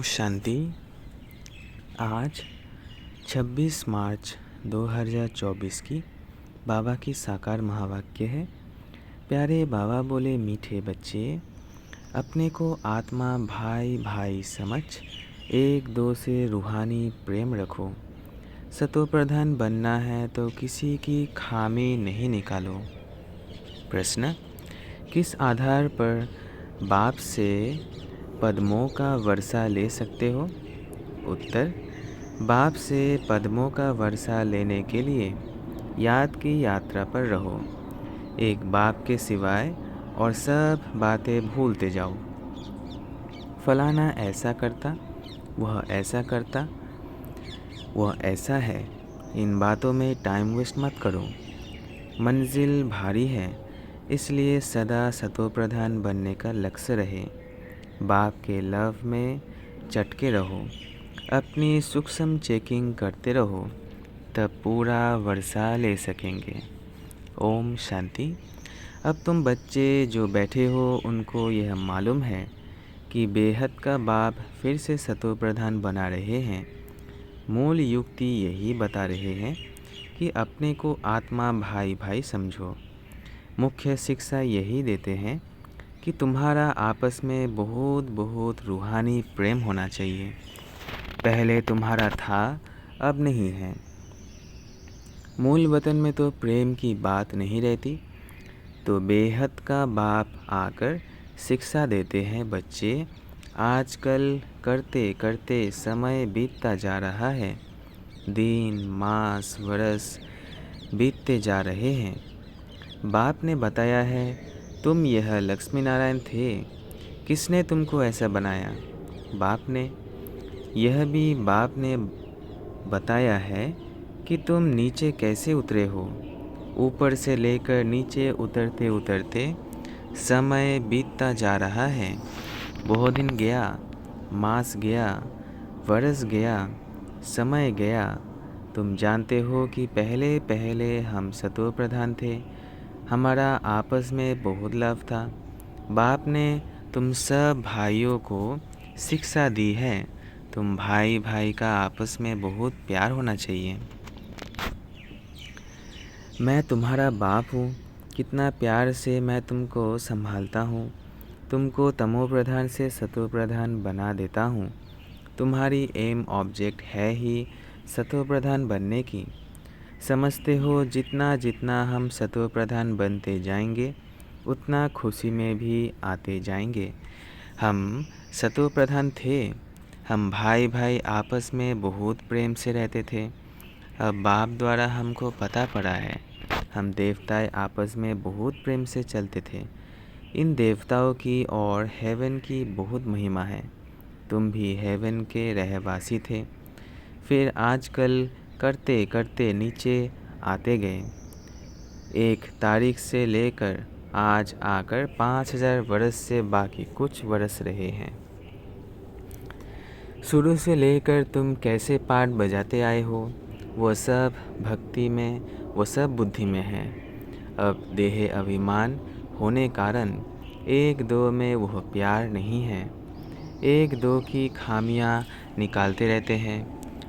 शांति। आज 26 मार्च 2024 की बाबा की साकार महावाक्य है। प्यारे बाबा बोले, मीठे बच्चे, अपने को आत्मा भाई भाई समझ एक दो से रूहानी प्रेम रखो। सतो प्रधान बनना है तो किसी की खामी नहीं निकालो। प्रश्न: किस आधार पर बाप से पद्मों का वर्षा ले सकते हो? उत्तर: बाप से पद्मों का वर्षा लेने के लिए याद की यात्रा पर रहो। एक बाप के सिवाय और सब बातें भूलते जाओ। फलाना ऐसा करता, वह ऐसा करता, वह ऐसा है। इन बातों में टाइम वेस्ट मत करो। मंजिल भारी है, इसलिए सदा सतो प्रधान बनने का लक्ष्य रहे। बाप के लव में चटके रहो, अपनी सूक्ष्म चेकिंग करते रहो, तब पूरा वर्षा ले सकेंगे। ओम शांति। अब तुम बच्चे जो बैठे हो उनको यह मालूम है कि बेहद का बाप फिर से सतो प्रधान बना रहे हैं। मूल युक्ति यही बता रहे हैं कि अपने को आत्मा भाई भाई समझो। मुख्य शिक्षा यही देते हैं कि तुम्हारा आपस में बहुत बहुत रूहानी प्रेम होना चाहिए। पहले तुम्हारा था, अब नहीं है। मूल वतन में तो प्रेम की बात नहीं रहती। तो बेहद का बाप आकर शिक्षा देते हैं, बच्चे आजकल करते करते समय बीतता जा रहा है। दिन मास वर्ष बीतते जा रहे हैं। बाप ने बताया है, तुम यह लक्ष्मी नारायण थे। किसने तुमको ऐसा बनाया? बाप ने। यह भी बाप ने बताया है कि तुम नीचे कैसे उतरे हो। ऊपर से लेकर नीचे उतरते उतरते समय बीतता जा रहा है। बहुत दिन गया, मास गया, वर्ष गया, समय गया। तुम जानते हो कि पहले पहले हम सतो प्रधान थे। हमारा आपस में बहुत लव था। बाप ने तुम सब भाइयों को शिक्षा दी है। तुम भाई भाई का आपस में बहुत प्यार होना चाहिए। मैं तुम्हारा बाप हूँ, कितना प्यार से मैं तुमको संभालता हूँ। तुमको तमो प्रधान से सतो प्रधान बना देता हूँ। तुम्हारी एम ऑब्जेक्ट है ही सतो प्रधान बनने की। समझते हो जितना जितना हम सतो प्रधान बनते जाएंगे उतना खुशी में भी आते जाएंगे। हम सतो प्रधान थे। हम भाई भाई आपस में बहुत प्रेम से रहते थे। अब बाप द्वारा हमको पता पड़ा है, हम देवताएं आपस में बहुत प्रेम से चलते थे। इन देवताओं की और हेवन की बहुत महिमा है। तुम भी हेवन के रहवासी थे, फिर आजकल करते करते नीचे आते गए। एक तारीख से लेकर आज आकर 5000 वर्ष से बाकी कुछ वर्ष रहे हैं। शुरू से लेकर तुम कैसे पाठ बजाते आए हो, वो सब भक्ति में, वो सब बुद्धि में है। अब देह अभिमान होने कारण एक दो में वह प्यार नहीं है। एक दो की खामियां निकालते रहते हैं।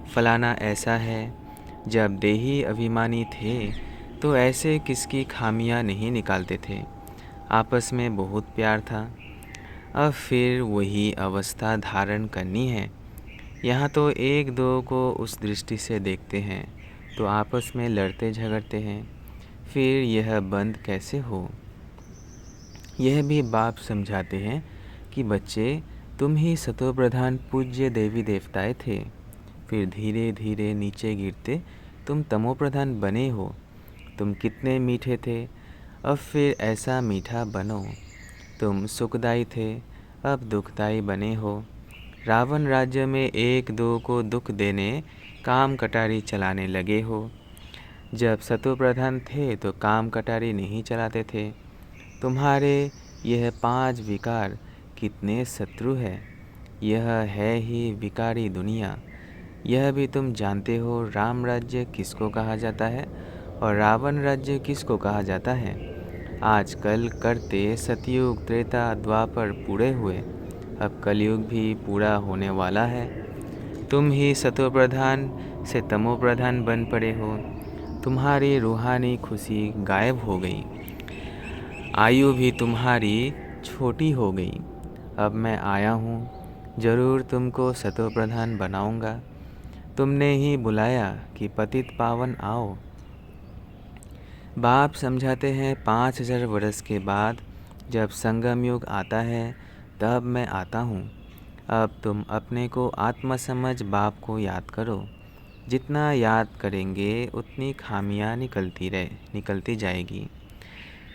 फलाना ऐसा है। जब देही अभिमानी थे तो ऐसे किसकी खामियां नहीं निकालते थे। आपस में बहुत प्यार था। अब फिर वही अवस्था धारण करनी है। यहाँ तो एक दो को उस दृष्टि से देखते हैं तो आपस में लड़ते झगड़ते हैं। फिर यह बंद कैसे हो? यह भी बाप समझाते हैं कि बच्चे, तुम ही सतो प्रधान पूज्य देवी देवताएं थे। फिर धीरे धीरे नीचे गिरते तुम तमो प्रधान बने हो। तुम कितने मीठे थे, अब फिर ऐसा मीठा बनो। तुम सुखदाई थे, अब दुखदाई बने हो। रावण राज्य में एक दो को दुख देने काम कटारी चलाने लगे हो। जब सतो प्रधान थे तो काम कटारी नहीं चलाते थे। तुम्हारे यह 5 विकार कितने शत्रु है। यह है ही विकारी दुनिया। यह भी तुम जानते हो, राम राज्य किसको कहा जाता है और रावण राज्य किसको कहा जाता है। आजकल करते सतयुग त्रेता द्वापर पूरे हुए। अब कलयुग भी पूरा होने वाला है। तुम ही सतो प्रधान से तमो प्रधान बन पड़े हो। तुम्हारी रूहानी खुशी गायब हो गई। आयु भी तुम्हारी छोटी हो गई। अब मैं आया हूँ, जरूर तुमको सतो प्रधान बनाऊंगा। तुमने ही बुलाया कि पतित पावन आओ। बाप समझाते हैं 5000 वर्ष के बाद जब संगम युग आता है तब मैं आता हूँ। अब तुम अपने को आत्मा समझ बाप को याद करो। जितना याद करेंगे उतनी खामियां निकलती जाएगी।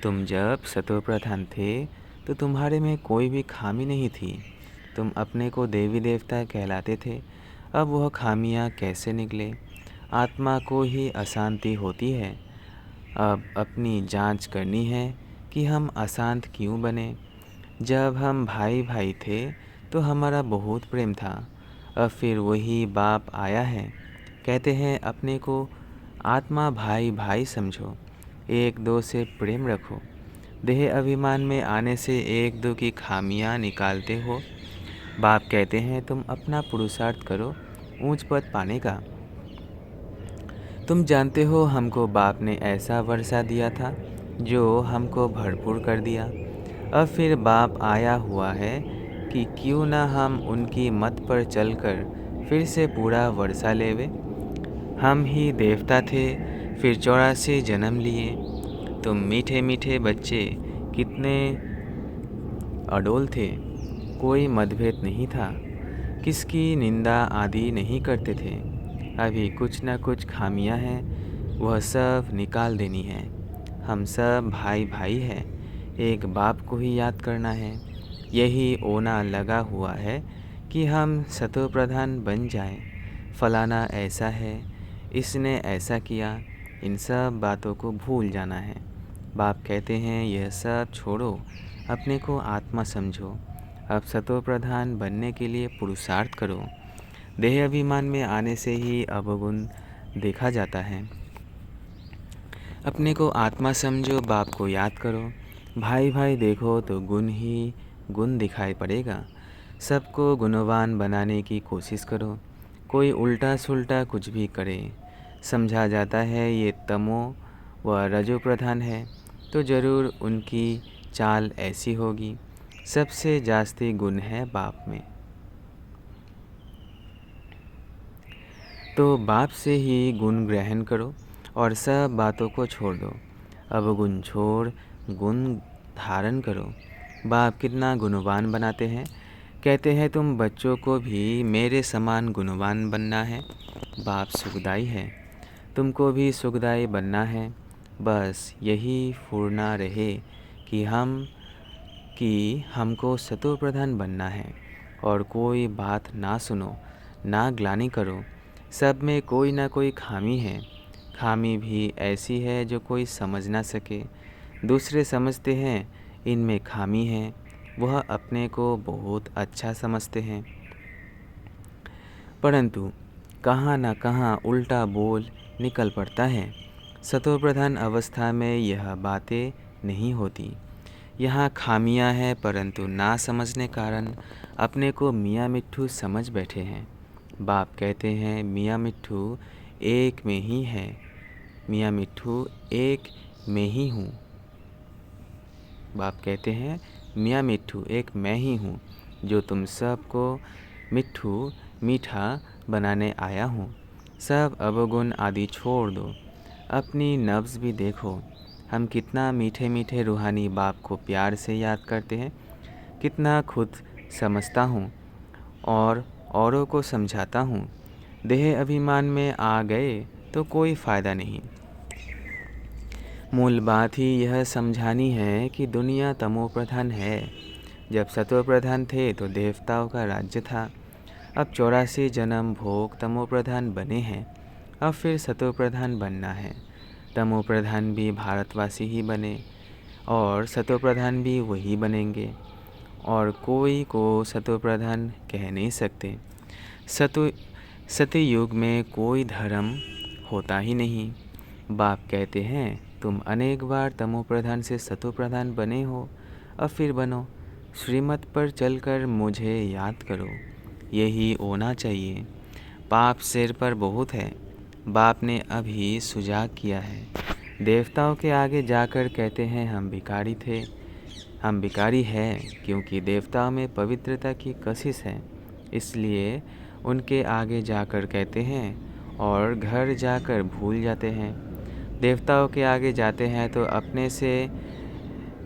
तुम जब सतो प्रधान थे तो तुम्हारे में कोई भी खामी नहीं थी। तुम अपने को देवी देवता कहलाते थे। अब वह खामियां कैसे निकले? आत्मा को ही अशांति होती है। अब अपनी जांच करनी है कि हम अशांत क्यों बने। जब हम भाई भाई थे तो हमारा बहुत प्रेम था। अब फिर वही बाप आया है। कहते हैं अपने को आत्मा भाई भाई समझो, एक दो से प्रेम रखो। देह अभिमान में आने से एक दो की खामियां निकालते हो। बाप कहते हैं तुम अपना पुरुषार्थ करो ऊंच पद पाने का। तुम जानते हो हमको बाप ने ऐसा वर्षा दिया था जो हमको भरपूर कर दिया। अब फिर बाप आया हुआ है कि क्यों ना हम उनकी मत पर चलकर फिर से पूरा वर्षा लेवे। हम ही देवता थे, फिर 84 जन्म लिए। तुम मीठे मीठे बच्चे कितने अडोल थे। कोई मतभेद नहीं था, किसकी निंदा आदि नहीं करते थे। अभी कुछ न कुछ खामियां हैं, वह सब निकाल देनी है। हम सब भाई भाई हैं, एक बाप को ही याद करना है। यही ओना लगा हुआ है कि हम सतो प्रधान बन जाएं। फलाना ऐसा है, इसने ऐसा किया, इन सब बातों को भूल जाना है। बाप कहते हैं यह सब छोड़ो, अपने को आत्मा समझो। अब सतो प्रधान बनने के लिए पुरुषार्थ करो। देह अभिमान में आने से ही अवगुण देखा जाता है। अपने को आत्मा समझो, बाप को याद करो। भाई भाई देखो तो गुण ही गुण दिखाई पड़ेगा। सबको गुणवान बनाने की कोशिश करो। कोई उल्टा सुल्टा कुछ भी करे, समझा जाता है ये तमो व रजो प्रधान है, तो ज़रूर उनकी चाल ऐसी होगी। सबसे जास्ती गुण है बाप में। तो बाप से ही गुण ग्रहण करो और सब बातों को छोड़ दो। अब गुण छोड़ गुण धारण करो। बाप कितना गुणवान बनाते हैं। कहते हैं तुम बच्चों को भी मेरे समान गुणवान बनना है। बाप सुखदाई है, तुमको भी सुखदाई बनना है। बस यही फूरना रहे कि हमको सतो प्रधान बनना है। और कोई बात ना सुनो, ना ग्लानि करो। सब में कोई ना कोई खामी है। खामी भी ऐसी है जो कोई समझ ना सके। दूसरे समझते हैं इनमें खामी है, वह अपने को बहुत अच्छा समझते हैं, परंतु कहाँ न कहाँ उल्टा बोल निकल पड़ता है। सतो प्रधान अवस्था में यह बातें नहीं होती। यहाँ खामियाँ हैं, परंतु ना समझने कारण अपने को मियाँ मिट्ठू समझ बैठे हैं। बाप कहते हैं मियाँ मिट्ठू एक में ही है। मियाँ मिट्ठू एक में ही हूँ। बाप कहते हैं मियाँ मिट्ठू एक मैं ही हूँ, जो तुम सबको मिट्ठू मीठा बनाने आया हूँ। सब अवगुण आदि छोड़ दो, अपनी नब्ज़ भी देखो। हम कितना मीठे मीठे रूहानी बाप को प्यार से याद करते हैं। कितना खुद समझता हूँ और औरों को समझाता हूँ। देह अभिमान में आ गए तो कोई फ़ायदा नहीं। मूल बात ही यह समझानी है कि दुनिया तमो प्रधान है। जब सतो प्रधान थे तो देवताओं का राज्य था। अब 84 जन्म भोग तमो प्रधान बने हैं। अब फिर सतो प्रधान बनना है। तमो प्रधान भी भारतवासी ही बने और सतो प्रधान भी वही बनेंगे, और कोई को सतो प्रधान कह नहीं सकते। सतयुग में कोई धर्म होता ही नहीं। बाप कहते हैं तुम अनेक बार तमो प्रधान से सतो प्रधान बने हो, अब फिर बनो। श्रीमत पर चलकर मुझे याद करो, यही होना चाहिए। पाप सिर पर बहुत है, बाप ने अभी सुजाग किया है। देवताओं के आगे जाकर कहते हैं हम भिखारी थे, हम भिखारी हैं, क्योंकि देवताओं में पवित्रता की कशिश है, इसलिए उनके आगे जाकर कहते हैं और घर जाकर भूल जाते हैं। देवताओं के आगे जाते हैं तो अपने से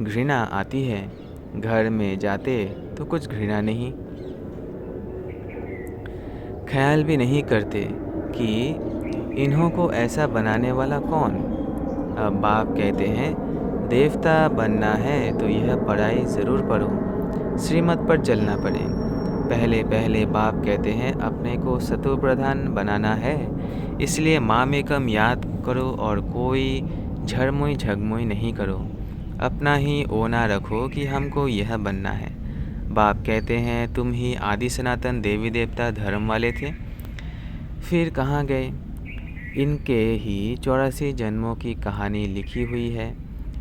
घृणा आती है, घर में जाते तो कुछ घृणा नहीं, ख्याल भी नहीं करते कि इन्हों को ऐसा बनाने वाला कौन। अब बाप कहते हैं देवता बनना है तो यह पढ़ाई ज़रूर पढ़ो, श्रीमत पर चलना पड़े। पहले पहले बाप कहते हैं अपने को सतो प्रधान बनाना है, इसलिए माम एकम याद करो और कोई झरमुई झगमुई नहीं करो, अपना ही ओना रखो कि हमको यह बनना है। बाप कहते हैं तुम ही आदि सनातन देवी देवता धर्म वाले थे, फिर कहाँ गए? इनके ही 84 जन्मों की कहानी लिखी हुई है।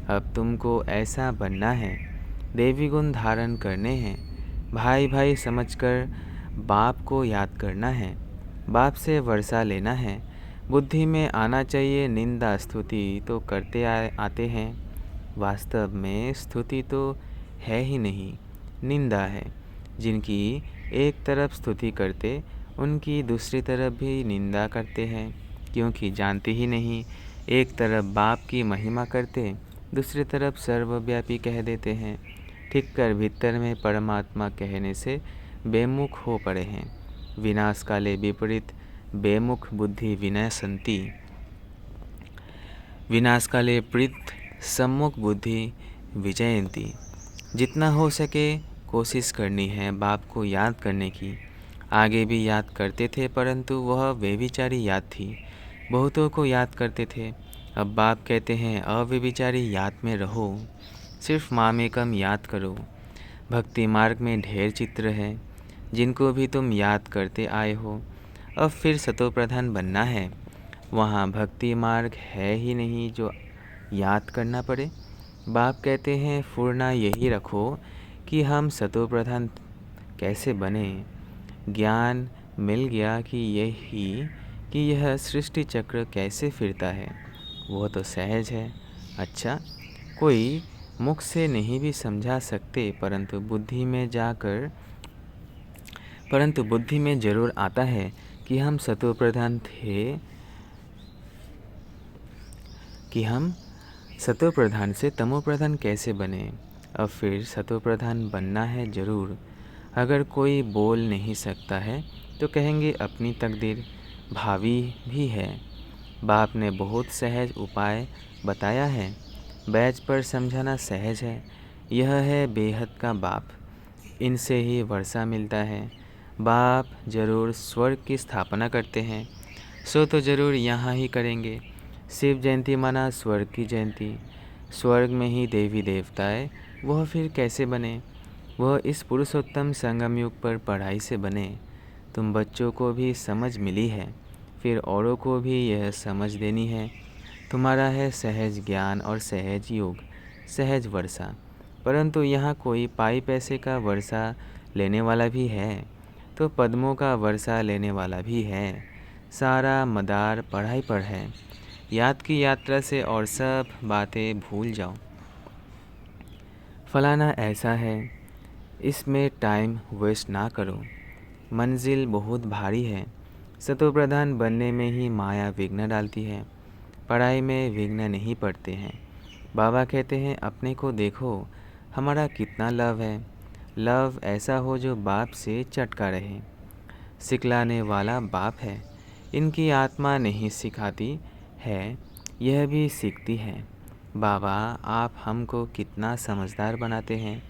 अब तुमको ऐसा बनना है, देवी गुण धारण करने हैं, भाई भाई समझकर बाप को याद करना है, बाप से वर्षा लेना है। बुद्धि में आना चाहिए निंदा स्तुति तो करते आते हैं, वास्तव में स्तुति तो है ही नहीं, निंदा है। जिनकी एक तरफ स्तुति करते उनकी दूसरी तरफ भी निंदा करते हैं, क्योंकि जानते ही नहीं। एक तरफ बाप की महिमा करते, दूसरी तरफ सर्वव्यापी कह देते हैं। ठीक कर भीतर में परमात्मा कहने से बेमुख हो पड़े हैं। विनाश काले विपरीत बेमुख बुद्धि विनय संति, विनाश काले प्रीत सम्मुख बुद्धि विजयंती। जितना हो सके कोशिश करनी है बाप को याद करने की। आगे भी याद करते थे, परंतु वह व्यभिचारी याद थी। बहुतों को याद करते थे। अब बाप कहते हैं अव्यभिचारी याद में रहो, सिर्फ मामेकम याद करो। भक्ति मार्ग में ढेर चित्र है, जिनको भी तुम याद करते आए हो। अब फिर सतो प्रधान बनना है, वहाँ भक्ति मार्ग है ही नहीं जो याद करना पड़े। बाप कहते हैं फुरना यही रखो कि हम सतो प्रधान कैसे बने। ज्ञान मिल गया कि यह सृष्टि चक्र कैसे फिरता है, वह तो सहज है। अच्छा, कोई मुख से नहीं भी समझा सकते, परंतु बुद्धि में जरूर आता है कि हम सतो प्रधान थे, कि हम सतो प्रधान से तमो प्रधान कैसे बने। अब फिर सतो प्रधान बनना है जरूर। अगर कोई बोल नहीं सकता है तो कहेंगे अपनी तकदीर भावी भी है। बाप ने बहुत सहज उपाय बताया है, बैच पर समझाना सहज है। यह है बेहद का बाप, इनसे ही वर्षा मिलता है। बाप जरूर स्वर्ग की स्थापना करते हैं, सो तो जरूर यहाँ ही करेंगे। शिव जयंती माना स्वर्ग की जयंती, स्वर्ग में ही देवी देवताएं, वह फिर कैसे बने। वह इस पुरुषोत्तम संगम युग पर पढ़ाई से बने। तुम बच्चों को भी समझ मिली है, फिर औरों को भी यह समझ देनी है। तुम्हारा है सहज ज्ञान और सहज योग, सहज वर्षा। परंतु यहाँ कोई पाई पैसे का वर्षा लेने वाला भी है, तो पद्मों का वर्षा लेने वाला भी है। सारा मदार पढ़ाई पर है। याद की यात्रा से और सब बातें भूल जाओ। फलाना ऐसा है, इसमें टाइम वेस्ट ना करो, मंजिल बहुत भारी है। सतो प्रधान बनने में ही माया विघ्न डालती है, पढ़ाई में विघ्न नहीं पड़ते हैं। बाबा कहते हैं अपने को देखो, हमारा कितना लव है। लव ऐसा हो जो बाप से चटका रहे। सिखलाने वाला बाप है, इनकी आत्मा नहीं सिखाती है, यह भी सीखती है। बाबा आप हमको कितना समझदार बनाते हैं।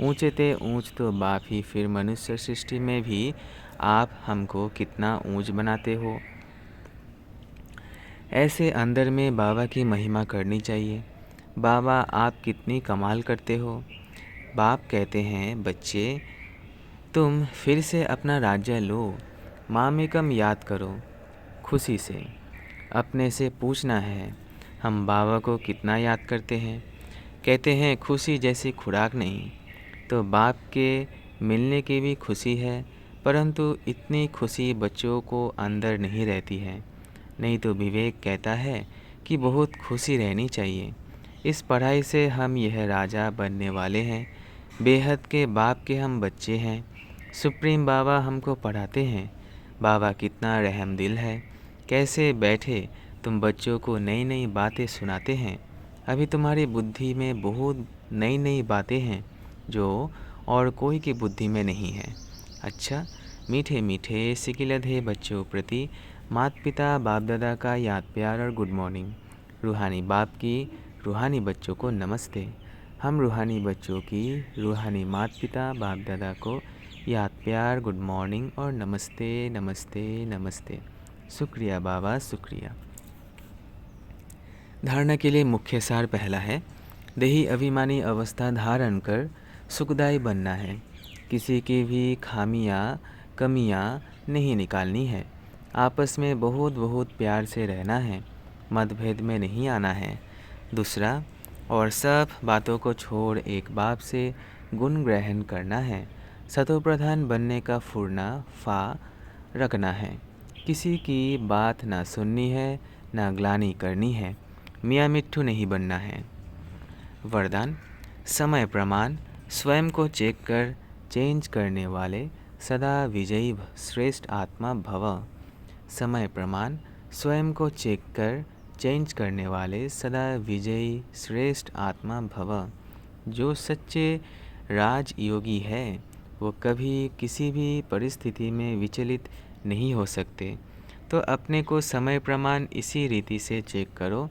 ऊंचे ते ऊंच तो बाप ही, फिर मनुष्य सृष्टि में भी आप हमको कितना ऊंच बनाते हो। ऐसे अंदर में बाबा की महिमा करनी चाहिए। बाबा आप कितनी कमाल करते हो। बाप कहते हैं बच्चे तुम फिर से अपना राज्य लो, मामेकम याद करो खुशी से। अपने से पूछना है हम बाबा को कितना याद करते हैं। कहते हैं खुशी जैसी खुराक नहीं, तो बाप के मिलने की भी खुशी है, परंतु इतनी खुशी बच्चों को अंदर नहीं रहती है। नहीं तो विवेक कहता है कि बहुत खुशी रहनी चाहिए। इस पढ़ाई से हम यह राजा बनने वाले हैं। बेहद के बाप के हम बच्चे हैं। सुप्रीम बाबा हमको पढ़ाते हैं। बाबा कितना रहमदिल है। कैसे बैठे तुम बच्चों को नई नई बातें सुनाते हैं। अभी तुम्हारी बुद्धि में बहुत नई नई बातें हैं जो और कोई की बुद्धि में नहीं है। अच्छा, मीठे मीठे सिकिलधे बच्चों प्रति माता पिता बाप दादा का याद प्यार और गुड मॉर्निंग। रूहानी बाप की रूहानी बच्चों को नमस्ते। हम रूहानी बच्चों की रूहानी माता पिता बाप दादा को याद प्यार गुड मॉर्निंग और नमस्ते नमस्ते नमस्ते। शुक्रिया बाबा, शुक्रिया। धारणा के लिए मुख्य सार पहला है, देही अभिमानी अवस्था धारण कर सुखदायी बनना है। किसी की भी खामियां कमियां नहीं निकालनी है। आपस में बहुत बहुत प्यार से रहना है। मतभेद में नहीं आना है। दूसरा, और सब बातों को छोड़ एक बाप से गुण ग्रहण करना है। सतोप्रधान बनने का फुरना फा रखना है। किसी की बात ना सुननी है, ना ग्लानि करनी है। मियाँ मिट्ठू नहीं बनना है। वरदान, समय प्रमाण स्वयं को चेक कर चेंज करने वाले सदा विजयी श्रेष्ठ आत्मा भव। समय प्रमाण स्वयं को चेक कर चेंज करने वाले सदा विजयी श्रेष्ठ आत्मा भव। जो सच्चे राजयोगी है वो कभी किसी भी परिस्थिति में विचलित नहीं हो सकते। तो अपने को समय प्रमाण इसी रीति से चेक करो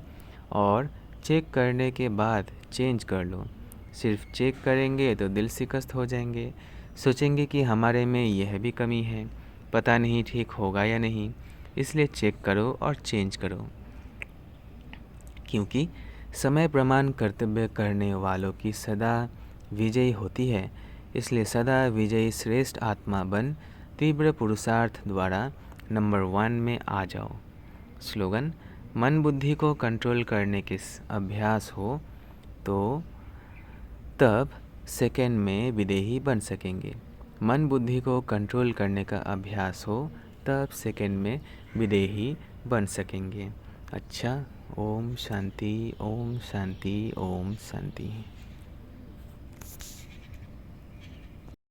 और चेक करने के बाद चेंज कर लो। सिर्फ चेक करेंगे तो दिल शिकस्त हो जाएंगे, सोचेंगे कि हमारे में यह भी कमी है, पता नहीं ठीक होगा या नहीं। इसलिए चेक करो और चेंज करो, क्योंकि समय प्रमाण कर्तव्य करने वालों की सदा विजयी होती है। इसलिए सदा विजयी श्रेष्ठ आत्मा बन तीव्र पुरुषार्थ द्वारा नंबर 1 में आ जाओ। स्लोगन, मन बुद्धि को कंट्रोल करने के अभ्यास हो तो तब सेकंड में विदेही बन सकेंगे। मन बुद्धि को कंट्रोल करने का अभ्यास हो तब सेकंड में विदेही बन सकेंगे। अच्छा, ओम शांति, ओम शांति, ओम शांति।